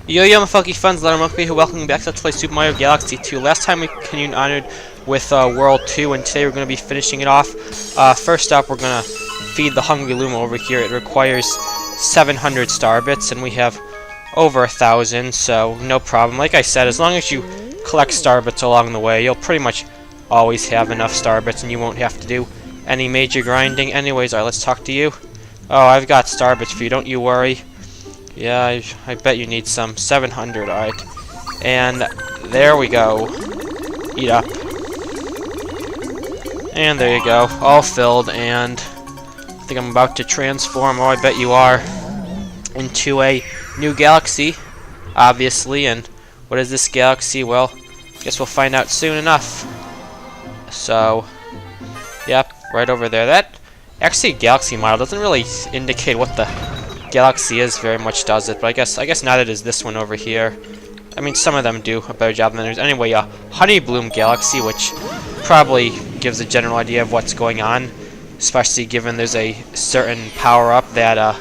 Yo yo my funky friends, Monkey here, welcome back to Let's Play Super Mario Galaxy 2. Last time we continued onward with World 2, and today we're going to be finishing it off. First up, we're going to feed the Hungry Luma over here. It requires 700 star bits, and we have over 1,000, so no problem. Like I said, as long as you collect star bits along the way, you'll pretty much always have enough star bits, and you won't have to do any major grinding. Anyways, alright, let's talk to you. Oh, I've got star bits for you, don't you worry. Yeah, I bet you need some. 700, alright. And there we go. Eat up. And there you go. All filled, and I think I'm about to transform, oh I bet you are, into a new galaxy, obviously. And what is this galaxy? Well, I guess we'll find out soon enough. So, yep, right over there. That, actually, galaxy model doesn't really indicate what the galaxy is very much, does it? But I guess now that it is this one over here. I mean, some of them do a better job than others. Anyway, Honey Bloom Galaxy, which probably gives a general idea of what's going on, especially given there's a certain power-up that,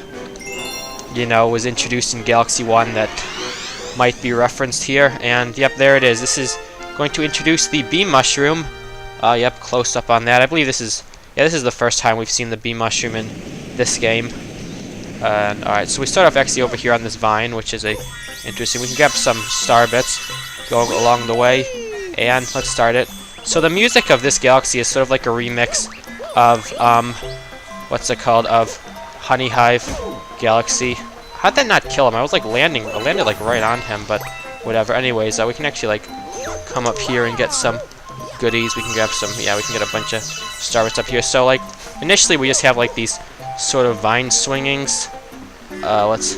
you know, was introduced in Galaxy 1 that might be referenced here. And, yep, there it is. This is going to introduce the Bee Mushroom. Yep, close up on that. I believe this is the first time we've seen the Bee Mushroom in this game. Alright, so we start off actually over here on this vine, which is interesting. We can grab some star bits going along the way, and let's start it. So the music of this galaxy is sort of like a remix of, what's it called, of Honey Hive Galaxy. How'd that not kill him? I was like I landed like right on him, but whatever. Anyways, we can actually like come up here and get some goodies. We can grab some, yeah, we can get a bunch of star bits up here. So like, initially we just have like these sort of vine swingings. Let's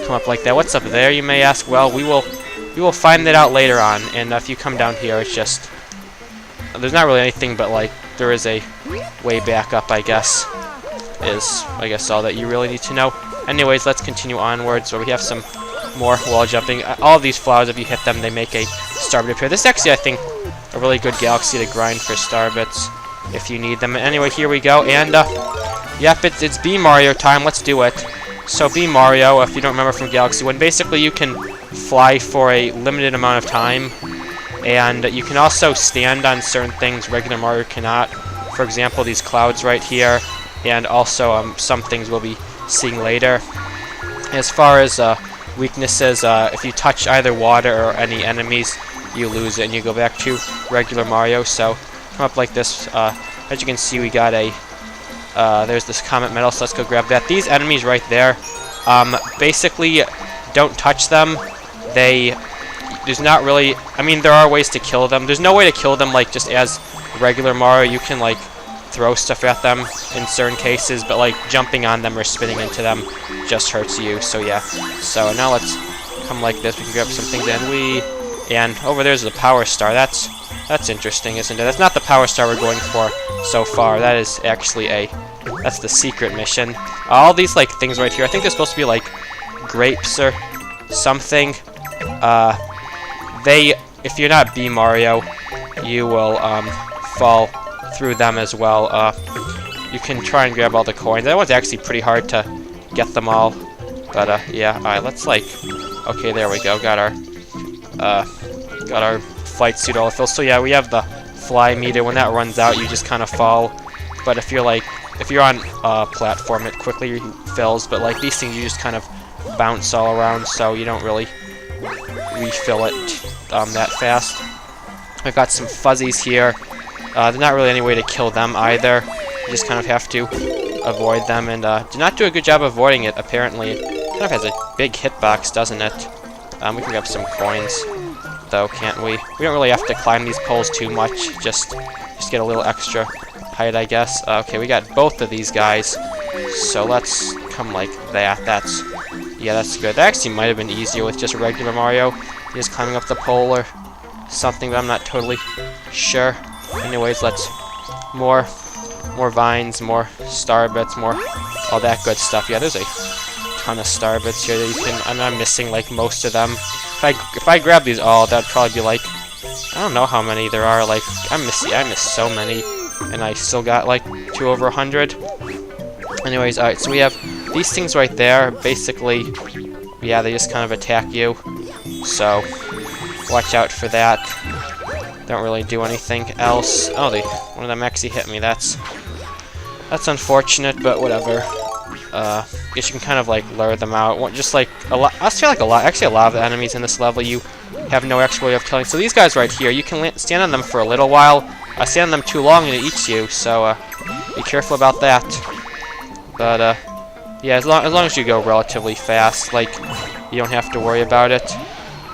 come up like that. What's up there, you may ask? Well, we will find that out later on. And if you come down here, it's just, there's not really anything, but like there is a way back up, I guess, is all that you really need to know. Anyways, let's continue onwards, where we have some more wall jumping. All of these flowers, if you hit them, they make a star bit appear. This is actually, I think, a really good galaxy to grind for star bits if you need them. Anyway, here we go, and yep, it's Bee Mario time. Let's do it. So Bee Mario, if you don't remember from Galaxy 1, basically you can fly for a limited amount of time, and you can also stand on certain things regular Mario cannot. For example, these clouds right here, and also some things we'll be seeing later. As far as weaknesses, if you touch either water or any enemies, you lose it, and you go back to regular Mario. So come up like this. As you can see, we got a there's this comet medal, so let's go grab that. These enemies right there, basically, don't touch them. There's not really, I mean, there are ways to kill them. There's no way to kill them, like, just as regular Mario. You can, like, throw stuff at them in certain cases, but, like, jumping on them or spinning into them just hurts you, so yeah. So now let's come like this. We can grab some things, and over there's the Power Star. That's interesting, isn't it? That's not the Power Star we're going for so far. That is actually that's the secret mission. All these, like, things right here, I think they're supposed to be, like, grapes or something. If you're not Bee Mario, you will, fall through them as well. You can try and grab all the coins. That one's actually pretty hard to get them all. But, yeah, alright, let's, like, okay, there we go. Got our flight suit all filled. So yeah, we have the fly meter. When that runs out, you just kind of fall. But if you're on a platform, it quickly refills. But like these things, you just kind of bounce all around, so you don't really refill it that fast. I've got some fuzzies here. There's not really any way to kill them either. You just kind of have to avoid them, and do not do a good job avoiding it. Apparently, it kind of has a big hitbox, doesn't it? We can grab some coins, though, can't we? We don't really have to climb these poles too much, just get a little extra height, I guess. Okay, we got both of these guys, so let's come like that. That's good. That actually might have been easier with just regular Mario, just climbing up the pole or something, but I'm not totally sure. Anyways, let's more vines, more star bits, more all that good stuff. Yeah, there's a ton of star bits here that you can, I'm missing like most of them. If I grab these all, that'd probably be like, I don't know how many there are. Like, I miss so many, and I still got like over 100. Anyways, alright, so we have these things right there. Basically, yeah, they just kind of attack you. So, watch out for that. Don't really do anything else. Oh, one of them actually hit me. That's unfortunate, but whatever. Guess you can kind of like lure them out. Just like I feel like actually a lot of the enemies in this level you have no actual way of killing. So these guys right here, you can stand on them for a little while. Stand on them too long and it eats you. So be careful about that. But yeah, as long as you go relatively fast, like you don't have to worry about it.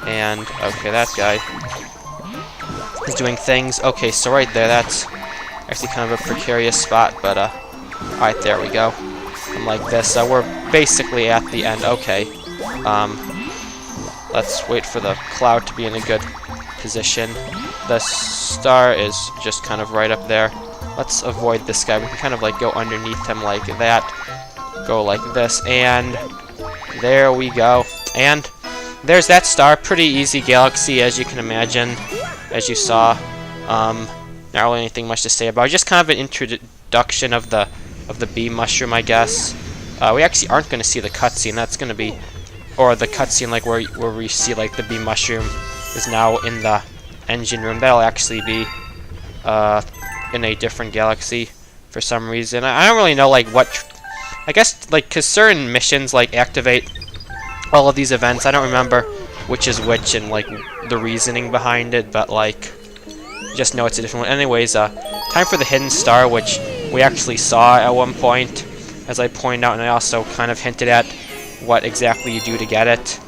And okay, that guy is doing things. Okay, so right there, that's actually kind of a precarious spot. But alright, there we go. And like this, we're basically at the end. Okay, let's wait for the cloud to be in a good position. The star is just kind of right up there. Let's avoid this guy. We can kind of like go underneath him like that. Go like this, and there we go. And there's that star. Pretty easy galaxy, as you can imagine, as you saw. Not really anything much to say about it. Just kind of an introduction of the bee mushroom, I guess. We actually aren't going to see the cutscene. That's going to be, or the cutscene like where we see like the bee mushroom is now in the engine room. That'll actually be in a different galaxy for some reason. I don't really know like what. I guess like because certain missions like activate all of these events. I don't remember which is which and like the reasoning behind it, but like just know it's a different one. Anyways, time for the hidden star, which we actually saw at one point, as I pointed out, and I also kind of hinted at what exactly you do to get it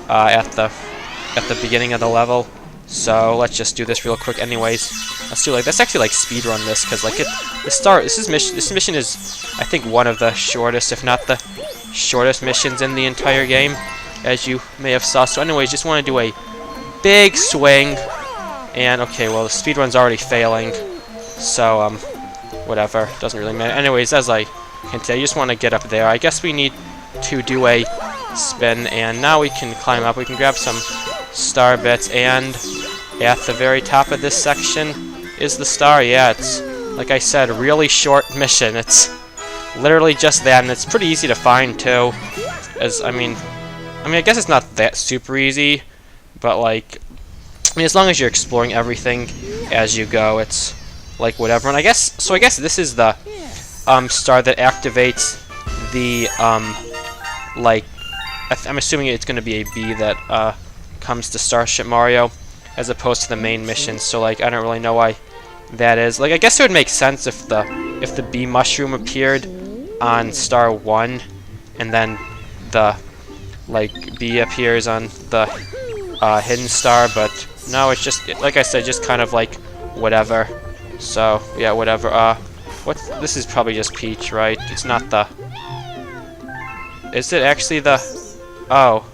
at the beginning of the level. So let's just do this real quick. Anyways, let's actually like speedrun this, because like this mission is I think one of the shortest, if not the shortest missions in the entire game, as you may have saw. So anyways, just want to do a big swing, and okay, well the speedrun's already failing, so whatever, doesn't really matter. Anyways, as I hinted, I just want to get up there. I guess we need to do a spin, and now we can climb up. We can grab some star bits, and at the very top of this section is the star. Yeah, it's, like I said, a really short mission. It's literally just that, and it's pretty easy to find too. I mean, I guess it's not that super easy, but like, as long as you're exploring everything as you go, it's like whatever. And I guess this is the star that activates the like I'm assuming it's going to be a bee that comes to Starship Mario, as opposed to the main mission. So like I don't really know why that is. Like I guess it would make sense if the bee mushroom appeared on Star 1, and then the like bee appears on the hidden star. But no, it's just like I said, just kind of like whatever. So yeah, whatever. This is probably just Peach, right? It's not the. Is it actually the? Oh,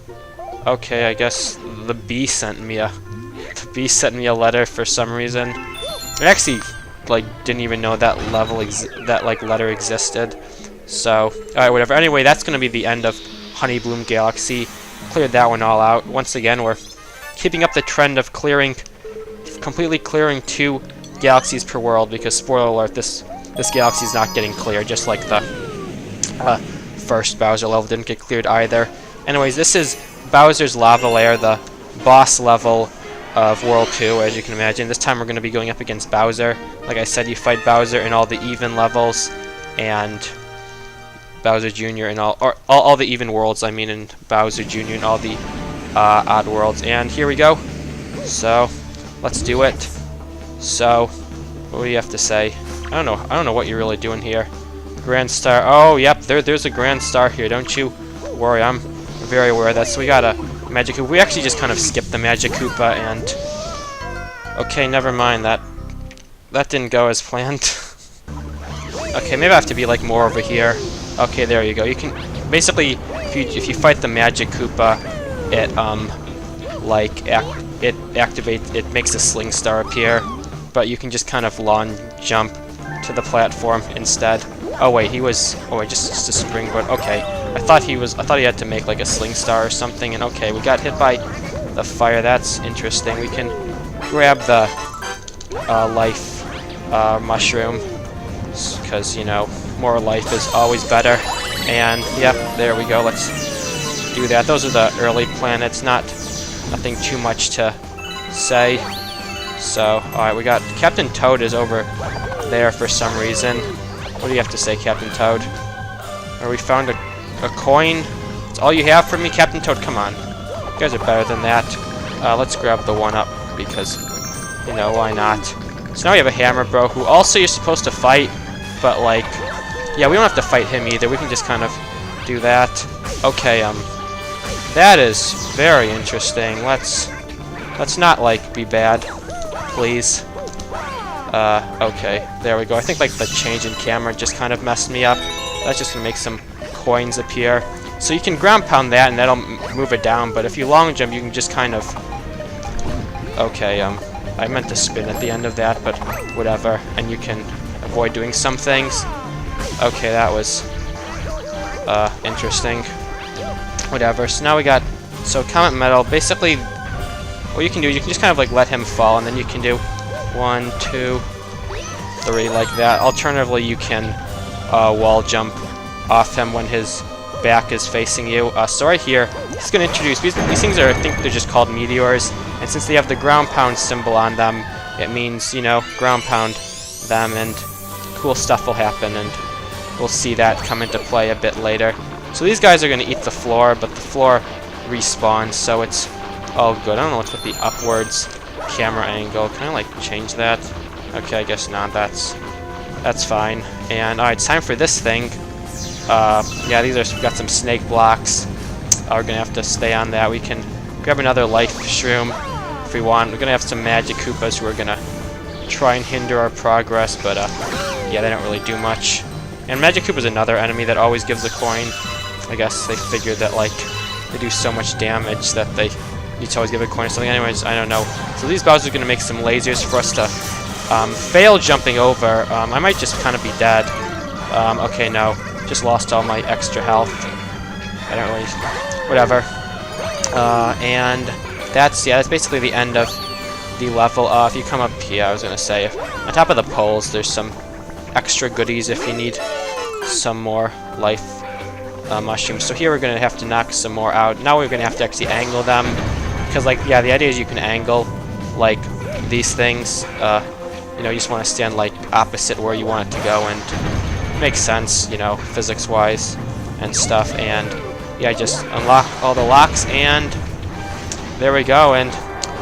okay. I guess the bee sent me a letter for some reason. I actually like didn't even know that letter existed. So alright, whatever. Anyway, that's gonna be the end of Honey Bloom Galaxy. Cleared that one all out. Once again, we're keeping up the trend of completely clearing 2 galaxies per world, because spoiler alert, this galaxy is not getting cleared, just like the first Bowser level didn't get cleared either. Anyways, this is Bowser's Lava Lair, the boss level of World 2, as you can imagine. This time we're going to be going up against Bowser. Like I said, you fight Bowser in all the even levels, and Bowser Jr. in all the even worlds, I mean, and Bowser Jr. in all the odd worlds. And here we go. So, let's do it. So, what do you have to say? I don't know what you're really doing here. Grand Star. Oh, yep, there's a Grand Star here. Don't you worry, I'm very aware of that. So we got a Magic Koopa. We actually just kind of skipped the Magic Koopa, and okay, never mind. That didn't go as planned. Okay, maybe I have to be like more over here. Okay, there you go. You can basically, if you fight the Magic Koopa, it it activates. It makes a Sling Star appear, but you can just kind of lawn jump to the platform instead. Oh wait, just a springboard. Okay, I thought he had to make like a Sling Star or something. And okay, we got hit by the fire. That's interesting. We can grab the life mushroom, because you know, more life is always better. And yep, there we go. Let's do that. Those are the early planets, nothing too much to say. So, alright, we got Captain Toad is over there for some reason. What do you have to say, Captain Toad? Or we found a coin? That's all you have for me, Captain Toad? Come on. You guys are better than that. Let's grab the 1-up, because, you know, why not? So now we have a Hammer Bro, who also you're supposed to fight, but, like, yeah, we don't have to fight him either. We can just kind of do that. Okay, that is very interesting. Let's not, like, be bad, please. Okay, there we go. I think, like, the change in camera just kind of messed me up. That's just gonna make some coins appear. So you can ground pound that, and that'll move it down, but if you long jump, you can just kind of... Okay, I meant to spin at the end of that, but whatever. And you can avoid doing some things. Okay, that was interesting. Whatever. So now we got... So Comet Metal, basically, what you can do, you can just kind of like let him fall, and then you can do 1, 2, 3 like that. Alternatively, you can wall jump off him when his back is facing you. So right here, he's going to introduce... These things are, I think they're just called meteors, and since they have the ground pound symbol on them, it means, you know, ground pound them, and cool stuff will happen, and we'll see that come into play a bit later. So these guys are going to eat the floor, but the floor respawns, so it's all good. I don't know what's with the upwards camera angle. Can I, like, change that? Okay, I guess not. That's fine. And, alright, it's time for this thing. Yeah, we've got some snake blocks. We're going to have to stay on that. We can grab another life shroom if we want. We're going to have some magic Koopas who are going to try and hinder our progress, but, yeah, they don't really do much. And Magic Koopa is another enemy that always gives a coin. I guess they figured that, like, they do so much damage that they need to always give a coin or something. Anyways, I don't know. So these Bowsers are going to make some lasers for us to fail jumping over. I might just kind of be dead. Okay, no. Just lost all my extra health. I don't really... Whatever. And that's basically the end of the level. If you come up here, I was going to say, on top of the poles, there's some extra goodies if you need some more life mushrooms. So here we're going to have to knock some more out. Now we're going to have to actually angle them, because, like, yeah, the idea is you can angle, like, these things. You know, you just want to stand, like, opposite where you want it to go, and it makes sense, you know, physics-wise and stuff. And yeah, just unlock all the locks, and there we go. And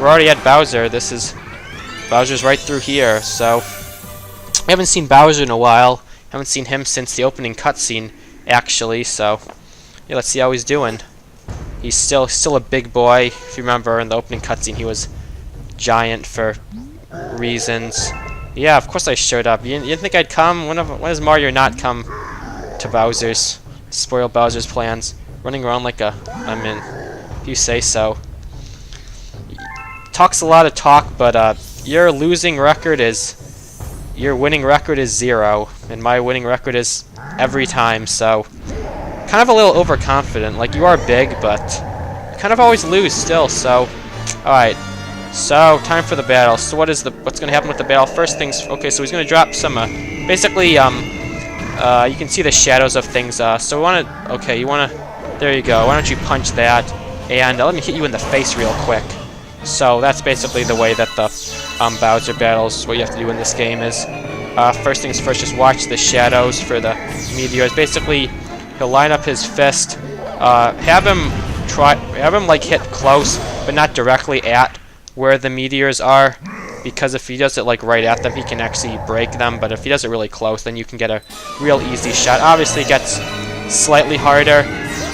we're already at Bowser. Bowser's right through here, so I haven't seen Bowser in a while. Haven't seen him since the opening cutscene, actually. So yeah, let's see how he's doing. He's still a big boy. If you remember in the opening cutscene, he was giant for reasons. Yeah, of course I showed up. You didn't think I'd come? When does Mario not come to Bowser's? Spoil Bowser's plans. Running around like a... I mean, if you say so. Talks a lot of talk, but your winning record is 0, and my winning record is every time, so kind of a little overconfident. Like, you are big, but you kind of always lose still, so alright. So, time for the battle. So what's going to happen with the battle? First things, okay, so he's going to drop some, basically, you can see the shadows of things, so we want to, okay, there you go. Why don't you punch that, and let me hit you in the face real quick. So that's basically the way that the Bowser battles, what you have to do in this game is, first things first, just watch the shadows for the meteors. Basically, he'll line up his fist, have him like hit close, but not directly at where the meteors are, because if he does it like right at them, he can actually break them, but if he does it really close, then you can get a real easy shot. Obviously, it gets slightly harder.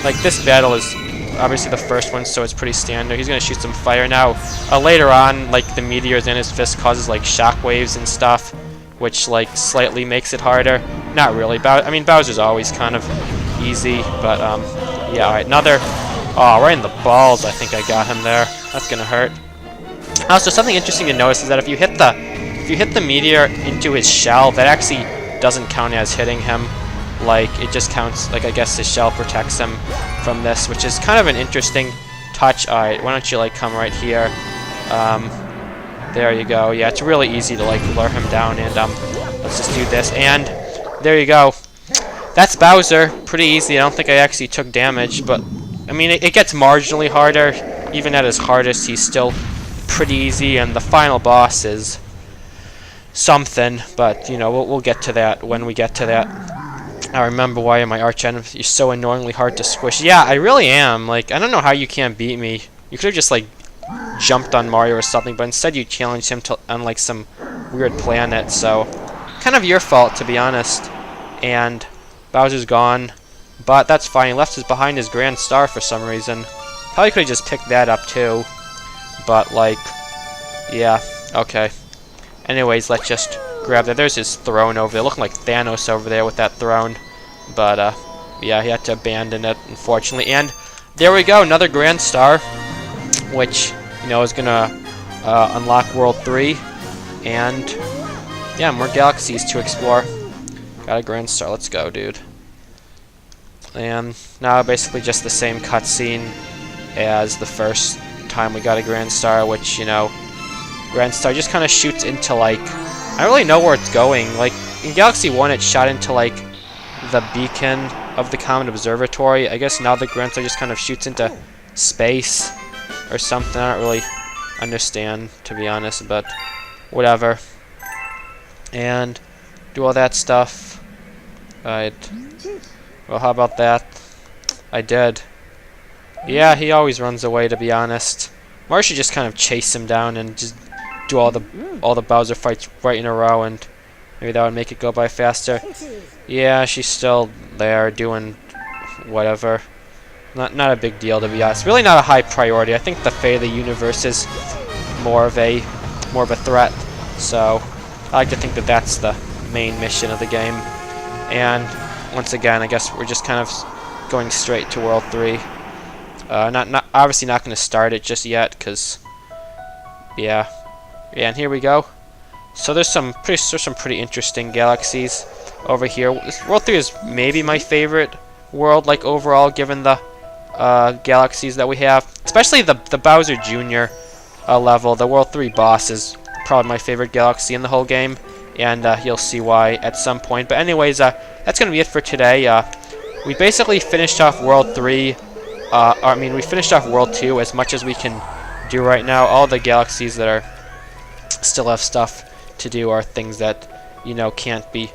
Like, this battle is obviously the first one, so it's pretty standard. He's gonna shoot some fire now. Later on, like, the meteors in his fist causes like shockwaves and stuff, which like slightly makes it harder. Not really. I mean, Bowser's always kind of easy, but yeah. All right, another. Oh, right in the balls. I think I got him there. That's gonna hurt. Also, something interesting to notice is that if you hit the meteor into his shell, that actually doesn't count as hitting him. Like, it just counts, like, I guess his shell protects him from this, which is kind of an interesting touch. Alright, why don't you, like, come right here. There you go. Yeah, it's really easy to, like, lure him down, and, let's just do this, and there you go. That's Bowser. Pretty easy. I don't think I actually took damage, but I mean, it gets marginally harder. Even at his hardest, he's still pretty easy, and the final boss is something, but, you know, we'll get to that when we get to that. I remember why my arch enemy is so annoyingly hard to squish. Yeah, I really am. Like, I don't know how you can't beat me. You could have just, like, jumped on Mario or something, but instead you challenged him to on, like, some weird planet, so kind of your fault, to be honest. And Bowser's gone, but that's fine. He left us behind his Grand Star for some reason. Probably could have just picked that up, too. But, like, yeah, okay. Anyways, let's just grab that. There's his throne over there, looking like Thanos over there with that throne. But, yeah, he had to abandon it, unfortunately. And there we go, another Grand Star, which, you know, is gonna unlock World 3. And, yeah, more galaxies to explore. Got a Grand Star, let's go, dude. And now basically just the same cutscene as the first time we got a Grand Star, which, you know, Grand Star just kind of shoots into, like, I don't really know where it's going. Like, in Galaxy 1 it shot into, like, the beacon of the Comet Observatory. I guess now the Grand Star just kind of shoots into space or something. I don't really understand, to be honest, but whatever. And do all that stuff. Well, how about that? I did. Yeah, he always runs away, to be honest. Mario should just kind of chase him down and just do all the Bowser fights right in a row, and maybe that would make it go by faster. Yeah, she's still there doing whatever. Not a big deal, to be honest. Really not a high priority. I think the fate of the universe is more of a threat. So I like to think that that's the main mission of the game. And once again, I guess we're just kind of going straight to World 3. Obviously not going to start it just yet, because yeah, and here we go. So there's some pretty interesting galaxies over here. World 3 is maybe my favorite world, like, overall, given the galaxies that we have, especially the Bowser Jr. Level. The World 3 boss is probably my favorite galaxy in the whole game, and you'll see why at some point. But anyways, that's gonna be it for today. We basically finished off World 3. I mean, we finished off World 2 as much as we can do right now. All the galaxies that are still have stuff to do are things that, you know, can't be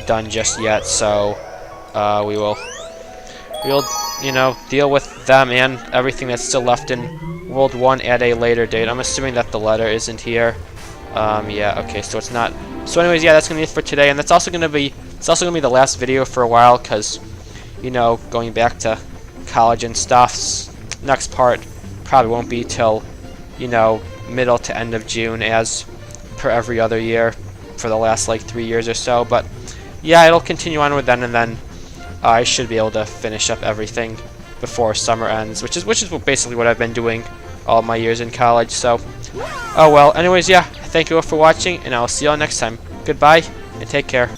done just yet. So we'll you know, deal with them and everything that's still left in World 1 at a later date. I'm assuming that the letter isn't here. Yeah, okay, so it's not. So anyways, yeah, that's gonna be it for today, and that's also gonna be the last video for a while, because, you know, going back to college and stuff. Next part probably won't be till, you know, middle to end of June, as per every other year for the last, like, 3 years or so. But yeah, it'll continue on with then, and then I should be able to finish up everything before summer ends, which is basically what I've been doing all my years in college. So, oh well. Anyways, yeah, thank you all for watching, and I'll see you all next time. Goodbye, and take care.